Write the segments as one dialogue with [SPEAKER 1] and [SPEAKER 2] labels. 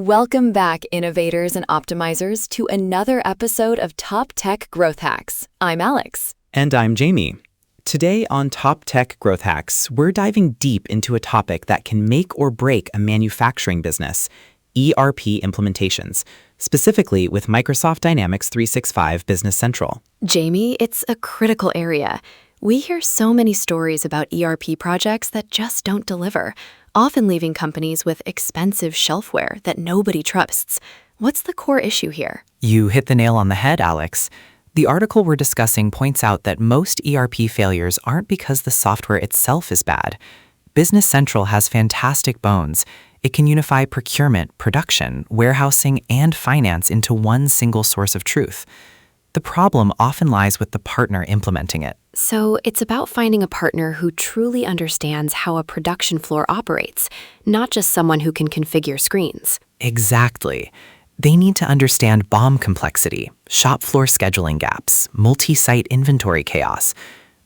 [SPEAKER 1] Welcome back, innovators and optimizers, to another episode of Top Tech Growth Hacks. I'm Alex.
[SPEAKER 2] And I'm Jamie. Today on Top Tech Growth Hacks, we're diving deep into a topic that can make or break a manufacturing business, ERP implementations, specifically with Microsoft Dynamics 365 Business Central.
[SPEAKER 1] Jamie, it's a critical area. We hear so many stories about ERP projects that just don't deliver, often leaving companies with expensive shelfware that nobody trusts. What's the core issue here?
[SPEAKER 2] You hit the nail on the head, Alex. The article we're discussing points out that most ERP failures aren't because the software itself is bad. Business Central has fantastic bones. It can unify procurement, production, warehousing, and finance into one single source of truth. The problem often lies with the partner implementing it.
[SPEAKER 1] So it's about finding a partner who truly understands how a production floor operates, not just someone who can configure screens.
[SPEAKER 2] Exactly. They need to understand BOM complexity, shop floor scheduling gaps, multi-site inventory chaos.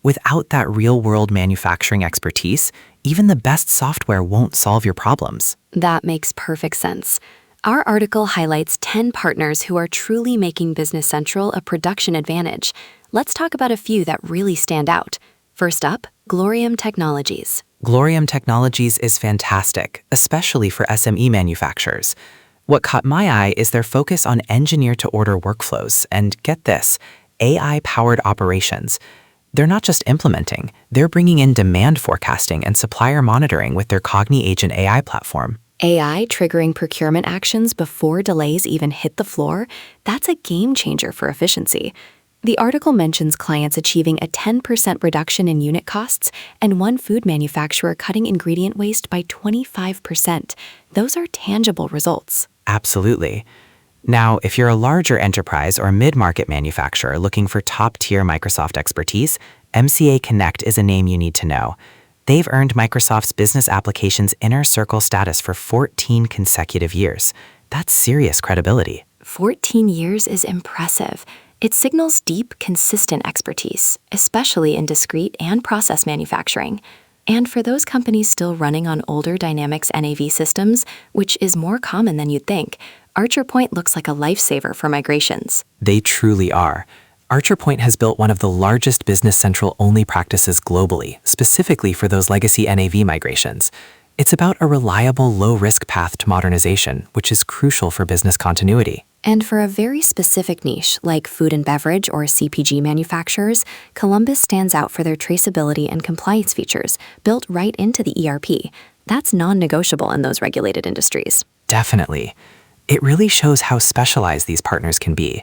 [SPEAKER 2] Without that real-world manufacturing expertise, even the best software won't solve your problems.
[SPEAKER 1] That makes perfect sense. Our article highlights 10 partners who are truly making Business Central a production advantage. Let's talk about a few that really stand out. First up, Glorium Technologies.
[SPEAKER 2] Glorium Technologies is fantastic, especially for SME manufacturers. What caught my eye is their focus on engineer-to-order workflows and, get this, AI-powered operations. They're not just implementing, they're bringing in demand forecasting and supplier monitoring with their Cogni Agent AI platform.
[SPEAKER 1] AI triggering procurement actions before delays even hit the floor? That's a game changer for efficiency. The article mentions clients achieving a 10% reduction in unit costs and one food manufacturer cutting ingredient waste by 25%. Those are tangible results.
[SPEAKER 2] Absolutely. Now, if you're a larger enterprise or mid-market manufacturer looking for top-tier Microsoft expertise, MCA Connect is a name you need to know. They've earned Microsoft's Business Applications Inner Circle status for 14 consecutive years. That's serious credibility.
[SPEAKER 1] 14 years is impressive. It signals deep, consistent expertise, especially in discrete and process manufacturing. And for those companies still running on older Dynamics NAV systems, which is more common than you'd think, ArcherPoint looks like a lifesaver for migrations.
[SPEAKER 2] They truly are. ArcherPoint has built one of the largest Business Central-only practices globally, specifically for those legacy NAV migrations. It's about a reliable, low-risk path to modernization, which is crucial for business continuity.
[SPEAKER 1] And for a very specific niche, like food and beverage or CPG manufacturers, Columbus stands out for their traceability and compliance features, built right into the ERP. That's non-negotiable in those regulated industries.
[SPEAKER 2] Definitely. It really shows how specialized these partners can be.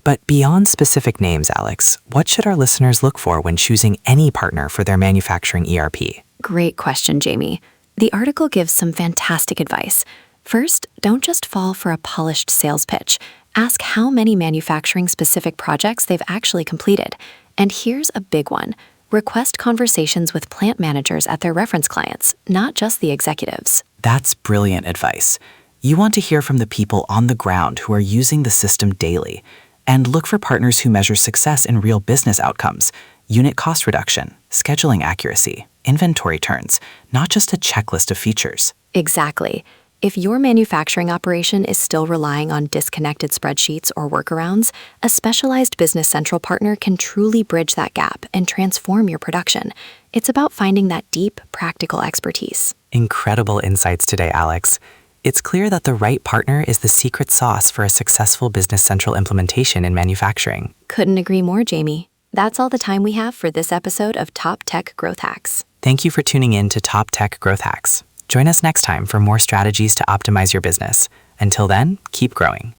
[SPEAKER 2] But beyond specific names, Alex, what should our listeners look for when choosing any partner for their manufacturing ERP?
[SPEAKER 1] Great question, Jamie. The article gives some fantastic advice. First, don't just fall for a polished sales pitch. Ask how many manufacturing-specific projects they've actually completed. And here's a big one. Request conversations with plant managers at their reference clients, not just the executives.
[SPEAKER 2] That's brilliant advice. You want to hear from the people on the ground who are using the system daily. And look for partners who measure success in real business outcomes, unit cost reduction, scheduling accuracy, inventory turns, not just a checklist of features.
[SPEAKER 1] Exactly. If your manufacturing operation is still relying on disconnected spreadsheets or workarounds, a specialized Business Central partner can truly bridge that gap and transform your production. It's about finding that deep, practical expertise.
[SPEAKER 2] Incredible insights today, Alex. It's clear that the right partner is the secret sauce for a successful Business Central implementation in manufacturing.
[SPEAKER 1] Couldn't agree more, Jamie. That's all the time we have for this episode of Top Tech Growth Hacks.
[SPEAKER 2] Thank you for tuning in to Top Tech Growth Hacks. Join us next time for more strategies to optimize your business. Until then, keep growing.